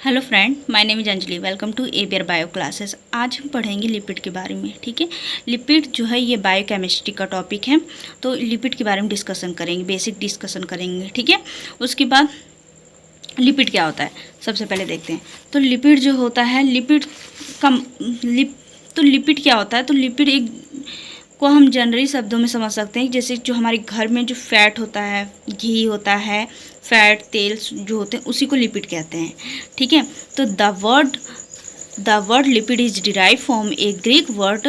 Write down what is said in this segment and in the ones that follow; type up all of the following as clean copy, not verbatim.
Hello friend, my name is Anjali. Welcome to एबियर bio classes. आज हम पढ़ेंगे लिपिड के बारे में। ठीक है, लिपिड जो है ये बायोकेमिस्ट्री का टॉपिक है, तो लिपिड के बारे में डिस्कशन करेंगे, बेसिक डिस्कशन करेंगे। ठीक है, उसके बाद लिपिड क्या होता है सबसे पहले देखते हैं। तो लिपिड जो होता है, लिपिड क्या होता है। तो लिपिड एक को हम जनरली शब्दों में समझ सकते हैं, जैसे जो हमारे घर में जो फैट होता है, घी होता है, फैट तेल जो होते हैं उसी को लिपिड कहते हैं। ठीक है, तो the word lipid is derive from a Greek word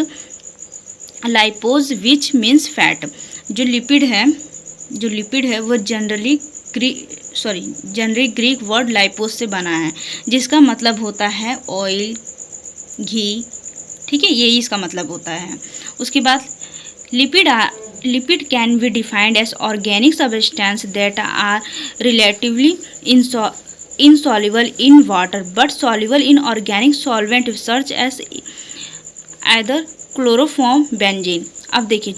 lipos which means fat. जो लिपिड है वो जनरली ग्रीक वर्ड लाइपोज से बना है, जिसका मतलब होता है ऑयल, घी। ठीक है, यही इसका मतलब होता है। उसके बाद lipid can be defined as organic substance that are relatively insoluble in water but soluble in organic solvent such as either chloroform, benzene. अब देखिए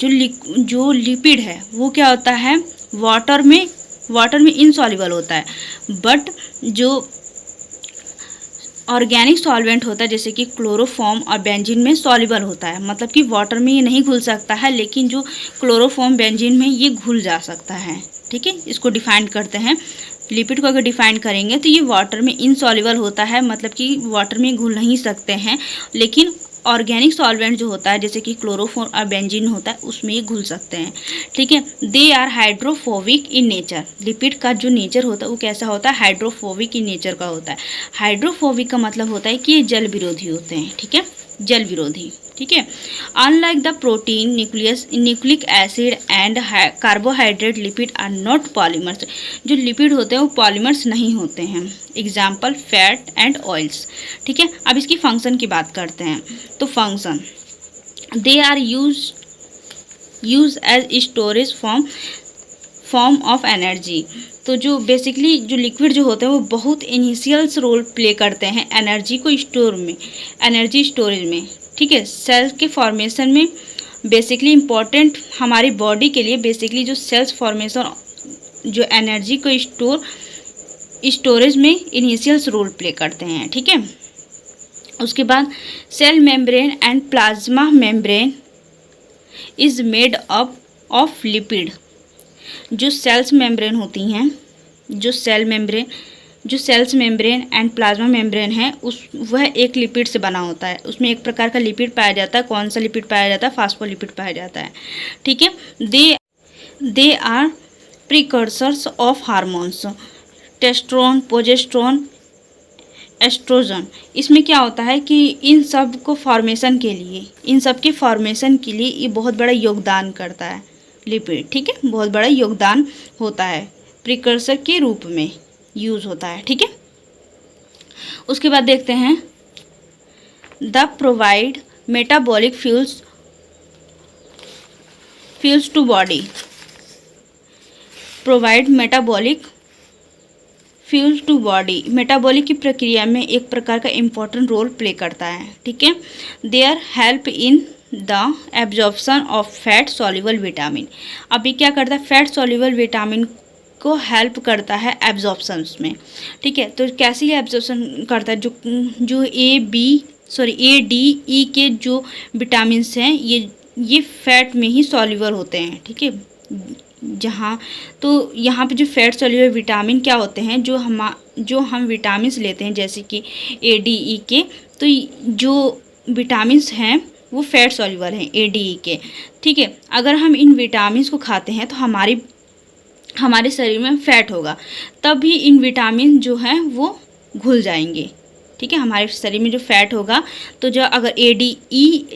जो लिपिड है वो क्या होता है, वाटर में इनसॉल्युबल होता है, बट जो ऑर्गेनिक सॉल्वेंट होता है जैसे कि क्लोरोफॉर्म और बेंजीन में सॉल्युबल होता है। मतलब कि वाटर में ये नहीं घुल सकता है, लेकिन जो क्लोरोफॉर्म बेंजीन में ये घुल जा सकता है। ठीक है, इसको डिफाइन करते हैं। लिपिड को अगर डिफाइन करेंगे तो ये वाटर में इनसॉल्युबल होता है, मतलब कि वाटर में घुल नहीं सकते हैं, लेकिन ऑर्गेनिक सॉल्वेंट जो होता है जैसे कि क्लोरोफॉर्म और बेंजीन होता है उसमें ये घुल सकते हैं। ठीक है, they are hydrophobic in nature. Lipid का जो नेचर होता है वो कैसा होता है, हाइड्रोफोबिक इन नेचर का होता है। हाइड्रोफोबिक का मतलब होता है कि ये जल विरोधी होते हैं। ठीक है, जल विरोधी। ठीक है, unlike the protein, nucleic acid and carbohydrate, lipid are not polymers. जो लिपिड होते हैं वो पॉलीमर्स नहीं होते हैं। Example fat and oils. ठीक है, अब इसकी फंक्शन की बात करते हैं। तो function, they are use as storage form of energy. तो जो बेसिकली जो लिक्विड जो होते हैं वो बहुत इनिशियल रोल प्ले करते हैं एनर्जी को एनर्जी स्टोरेज में। ठीक है, सेल के फॉर्मेशन में बेसिकली इम्पॉर्टेंट हमारी बॉडी के लिए बेसिकली जो सेल्स फॉर्मेशन जो एनर्जी को स्टोरेज में इनिशियल रोल प्ले करते हैं। ठीक है, उसके बाद cell membrane and plasma membrane is made up of lipid. जो सेल्स मेम्ब्रेन होती हैं, जो cells membrane and plasma membrane है वह एक लिपिड से बना होता है। उसमें एक प्रकार का लिपिड पाया जाता है। कौन सा लिपिड पाया जाता है, फास्फोलिपिड पाया जाता है। ठीक है, they are precursors of hormones, testosterone, progesterone, oestrogen. इसमें क्या होता है कि इन सब के फॉर्मेशन के लिए ये बहुत बड़ा योगदान करता है लिपिड। ठीक है, बहुत बड़ा योगदान होता है, प्रिकर्सर के रूप में यूज़ होता है। ठीक है, उसके बाद देखते हैं the provide metabolic fuels to body. Provide metabolic fuel to body, metabolic की प्रक्रिया में एक प्रकार का इम्पोर्टेंट रोल प्ले करता है। ठीक है, there help in the absorption of fat soluble vitamin. अब ये क्या करता है, फैट सॉल्युबल विटामिन को हेल्प करता है एब्जॉर्प्शन में। ठीक है, तो कैसे ये एब्जॉर्प्शन करता है, जो ए डी ई के जो विटामिन हैं ये फैट में ही सॉल्युबल होते हैं। ठीक है, यहाँ पे जो फैट सॉल्युबल विटामिन क्या होते हैं, जो हम विटामिन लेते हैं जैसे कि ए डी ई के, तो जो विटामिन हैं वो फैट सॉल्युबल हैं ए डी ई के। ठीक है, अगर हम इन विटामिन को खाते हैं तो हमारे शरीर में फैट होगा, तभी इन विटामिन जो हैं वो घुल जाएंगे। ठीक है, हमारे शरीर में जो फैट होगा, तो जो अगर ए डी ई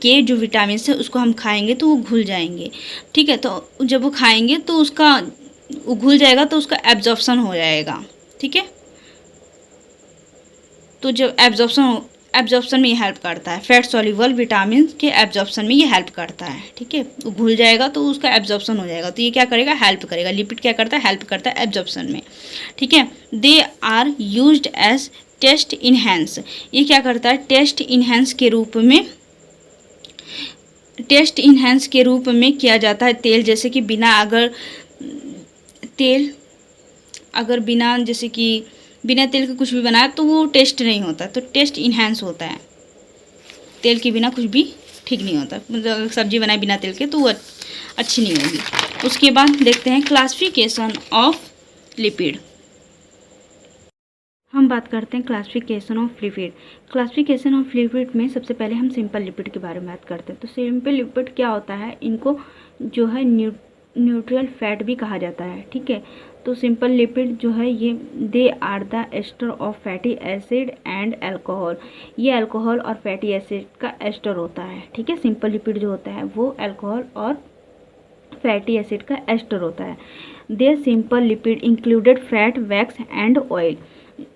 के जो विटामिन है उसको हम खाएंगे तो वो घुल जाएंगे। ठीक है, तो जब वो खाएंगे तो वो घुल जाएगा तो उसका एब्जॉर्प्शन हो जाएगा। ठीक है, तो जब एब्जॉर्प्शन में ये हेल्प करता है, फैट सॉल्युबल विटामिन के एब्जॉर्प्शन में ये हेल्प करता है। ठीक है, वो घुल जाएगा तो उसका एब्जॉर्प्शन हो जाएगा, तो ये क्या करेगा, हेल्प करेगा। लिपिड क्या करता है, हेल्प करता है एब्जॉर्प्शन में। ठीक है, they are used as taste enhance. ये क्या करता है, टेस्ट इनहेंस के रूप में किया जाता है। तेल जैसे कि बिना जैसे कि बिना तेल के कुछ भी बनाया तो वो टेस्ट नहीं होता, तो टेस्ट इन्हेंस होता है। तेल के बिना कुछ भी ठीक नहीं होता, मतलब सब्जी बनाए बिना तेल के तो वो अच्छी नहीं होगी। उसके बाद देखते हैं क्लासिफिकेशन ऑफ लिपिड। हम बात करते हैं classification of lipid. Classification of lipid में सबसे पहले हम सिंपल लिपिड के बारे में बात करते हैं। तो सिंपल लिपिड क्या होता है, इनको जो है न्यूट्रल फैट भी कहा जाता है, ठीक है। तो सिंपल लिपिड जो है ये they are the ester of fatty acid and alcohol, ये अल्कोहल और फैटी एसिड का एस्टर होता है, ठीक है। सिंपल लिपिड जो होता है वो अल्कोहल और फैटी एसिड का एस्टर होता है। There simple lipid included fat, wax and oil.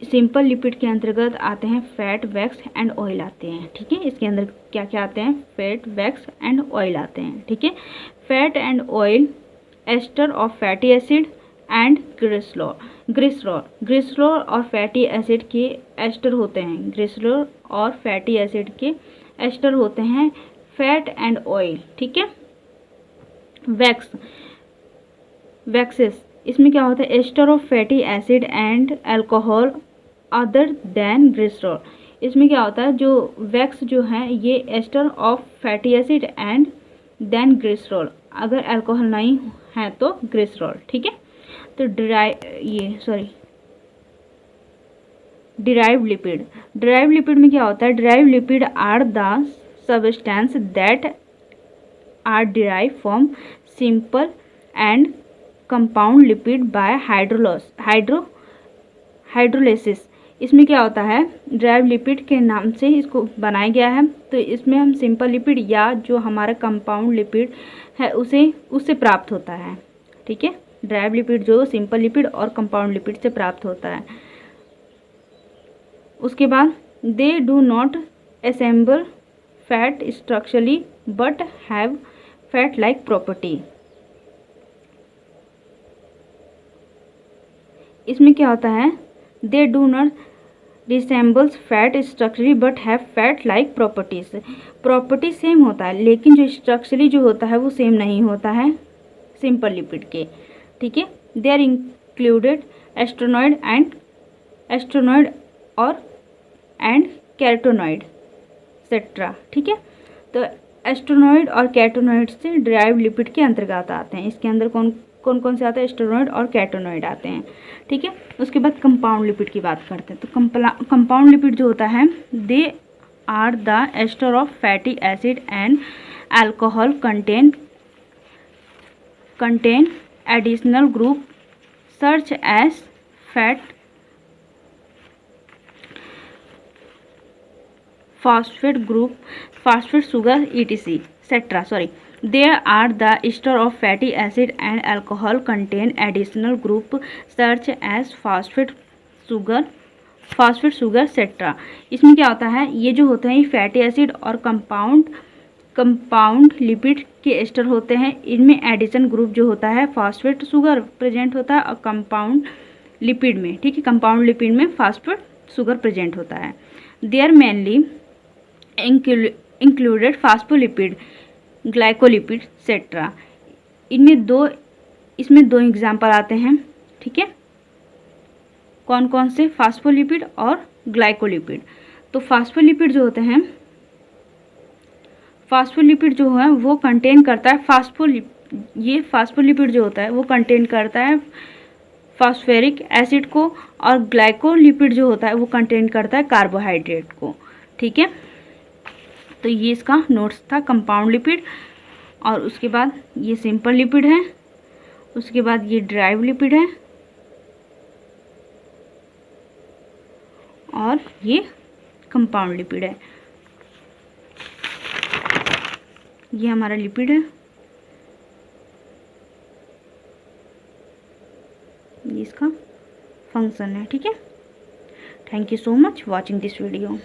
Simple lipid के अंतर्गत आते हैं फैट, वैक्स एंड ऑयल आते हैं, ठीक है। इसके अंदर क्या क्या आते हैं, फैट, वैक्स एंड ऑयल आते हैं, ठीक है। Fat and oil ester of fatty acid and glycerol और फैटी एसिड के एस्टर होते हैं। ग्लिसरॉल और फैटी एसिड के एस्टर होते हैं फैट एंड ऑयल, ठीक है। वैक्सेस, इसमें क्या होता है, ester of fatty acid and alcohol other than glycerol. इसमें क्या होता है, जो वैक्स जो है ये ester of fatty acid and then glycerol, अगर अल्कोहल नहीं है तो ग्लिसरॉल, ठीक है। तो डिराइव्ड लिपिड में क्या होता है, derived lipid are the substance that are derive from simple and compound lipid by hydrolysis. इसमें क्या होता है, डिराइव्ड लिपिड के नाम से इसको बनाया गया है। तो इसमें हम सिंपल लिपिड या जो हमारा कंपाउंड लिपिड है उससे प्राप्त होता है, ठीक है। डिराइव्ड लिपिड जो सिंपल लिपिड और कंपाउंड लिपिड से प्राप्त होता है। उसके बाद they do not assemble fat structurally but have fat like property. इसमें क्या होता है, they do not resembles fat structurally but have fat like properties. Property same होता है लेकिन जो स्ट्रक्चरली जो होता है वो सेम नहीं होता है सिंपल लिपिड के, ठीक है। They are included steroid and carotenoid etcetera, ठीक है। तो एस्ट्रोनॉइड और कैरोटिनॉइड से डिराइव्ड लिपिड के अंतर्गत आते हैं। इसके अंदर कौन कौन से आते हैं, एस्ट्रोनॉइड और कैरोटिनॉइड आते हैं, ठीक है। उसके बाद कंपाउंड लिपिड की बात करते हैं। तो कंपाउंड लिपिड जो होता है, they are the ester of fatty acid and alcohol contain additional group such as fat, phosphate group, phosphate, sugar, etc. There are the ester of fatty acid and alcohol contain additional group such as phosphate, sugar, etc. इसमें क्या होता है, ये जो होते हैं fatty acid और compound lipid के एस्टर होते हैं। इनमें एडिशन ग्रुप जो होता है फॉस्फेट शुगर प्रेजेंट होता है और कंपाउंड लिपिड में, ठीक है, कंपाउंड लिपिड में फॉस्फेट शुगर प्रेजेंट होता है। They are mainly included phospholipid, glycolipid etcetera. इसमें दो एग्जाम्पल आते हैं, ठीक है। कौन कौन से, फास्फोलिपिड और ग्लाइकोलिपिड। तो फास्फोलिपिड जो होते हैं, फास्फोलिपिड जो है वो कंटेन करता है फास्फोलिपिड जो होता है वो कंटेन करता है फास्फोरिक एसिड को, और ग्लाइकोलिपिड जो होता है वो कंटेन करता है कार्बोहाइड्रेट को, ठीक है। तो ये इसका नोट्स था कंपाउंड लिपिड। और उसके बाद ये सिंपल लिपिड है, उसके बाद ये डिराइव्ड लिपिड है, और ये कंपाउंड लिपिड है। ये हमारा लिपिड है, ये इसका फंक्शन है, ठीक है। Thank you so much watching this video.